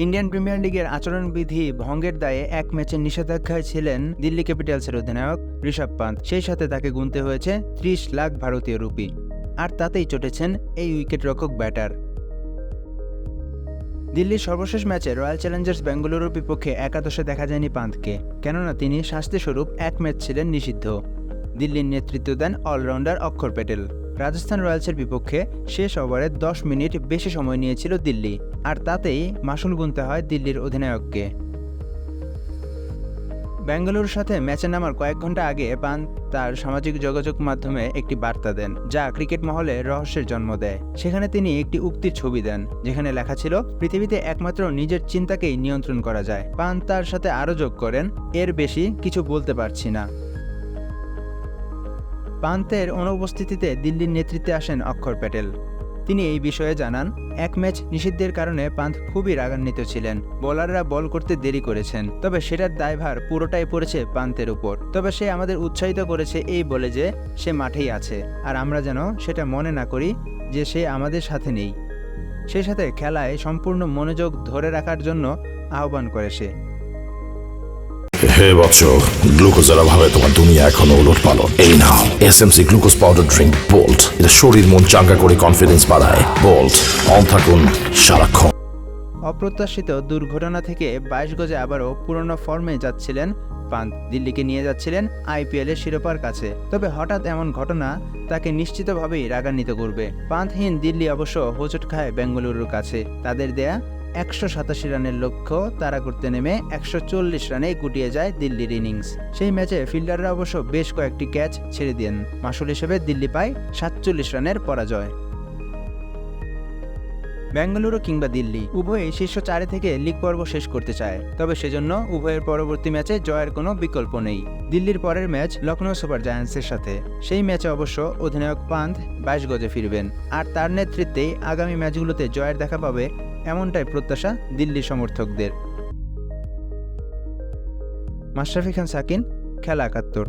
Indian premier লিগের আচরণবিধি ভঙ্গের দায়ে এক ম্যাচের নিষেধাজ্ঞায় ছিলেন দিল্লি ক্যাপিটালসের অধিনায়ক ঋষভ পান্ত। সেই সাথে তাকে গুনতে হয়েছে 30 লাখ ভারতীয় রুপি। আর তাতেই চটেছেন এই উইকেটরক্ষক ব্যাটার। দিল্লির সর্বশেষ ম্যাচে রয়্যাল চ্যালেঞ্জার্স বেঙ্গালুরুর বিপক্ষে একাদশে দেখা যায়নি পান্তকে, কেননা তিনি শাস্তিস্বরূপ এক ম্যাচ ছিলেন নিষিদ্ধ। দিল্লির নেতৃত্ব দেন অলরাউন্ডার অক্ষর প্যাটেল। রাজস্থান রয়্যালসের বিপক্ষে শেষ ওভারে 10 মিনিট বেশি সময় নিয়েছিল দিল্লি, আর তাতেই মাসুল গুনতে হয় দিল্লির অধিনায়ককে। বেঙ্গালুরুর সাথে ম্যাচে নামার কয়েক ঘন্টা আগে পান্ত তার সামাজিক যোগাযোগ মাধ্যমে একটি বার্তা দেন, যা ক্রিকেট মহলে রহস্যের জন্ম দেয়। সেখানে তিনি একটি উক্তির ছবি দেন, যেখানে লেখা ছিল, পৃথিবীতে একমাত্র নিজের চিন্তাকেই নিয়ন্ত্রণ করা যায়। পান্ত তার সাথে আরও যোগ করেন, এর বেশি কিছু বলতে পারছি না। পান্তের অনুপস্থিতিতে দিল্লির নেতৃত্বে আসেন অক্ষর প্যাটেল। তিনি এই বিষয়ে জানান, এক ম্যাচ নিষিদ্ধের কারণে পান্ত খুবই রাগান্বিত ছিলেন। বোলাররা বল করতে দেরি করেছেন, তবে সেটার দায়ভার পুরোটাই পড়েছে পান্তের উপর। তবে সে আমাদের উৎসাহিত করেছে এই বলে যে সে মাঠেই আছে, আর আমরা যেন সেটা মনে না করি যে সে আমাদের সাথে নেই। সেই সাথে খেলায় সম্পূর্ণ মনোযোগ ধরে রাখার জন্য আহ্বান করে সে। হে বৎস, গ্লুকোজের অভাবে তোমার দুনিয়া এখনো ওলটপালট। এই নাও SMC glucose powder drink bolt. এটা শরীর মন চাঙ্গা করে কনফিডেন্স বাড়ায়। বোল্ট, অন থাকুন সারাক্ষণ। অপ্রত্যাশিত দুর্ঘটনা থেকে 22 গজে আবারও পুরনো ফর্মে যাচ্ছিলেন পান্ত। দিল্লিকে নিয়ে যাচ্ছিলেন আইপিএলের শিরোপার কাছে। তবে হঠাৎ এমন ঘটনা তাকে নিশ্চিতভাবেই রাগান্বিত করবে। পান্তহীন দিল্লি অবশ্য হোঁচট খায় বেঙ্গালুরুর কাছে। তাদের দেয়া 187 রানের লক্ষ্য তাড়া করতে নেমে 140 রানে গুটিয়ে যায় দিল্লির ইনিংস। সেই ম্যাচে ফিল্ডাররা অবশ্য বেশ কয়েকটি ক্যাচ ছেড়ে দেন। মাসুল হিসেবে দিল্লি পায় 47 রানের পরাজয়। বেঙ্গালুরু কিংবা দিল্লি উভয়ই শীর্ষ 4 থেকে লিগ পর্ব শেষ করতে চায়, তবে সেজন্য উভয়ের পরবর্তী ম্যাচে জয়ের কোনো বিকল্প নেই। দিল্লির পরের ম্যাচ লখনৌ সুপার জায়ান্টসের সাথে। সেই ম্যাচে অবশ্য অধিনায়ক পান্ত 22 গজে ফিরবেন, আর তার নেতৃত্বেই আগামী ম্যাচগুলোতে জয়ের দেখা পাবে, এমনটাই প্রত্যাশা দিল্লি সমর্থকদের। মাশরাফি খান সাকিন, খেলা 71।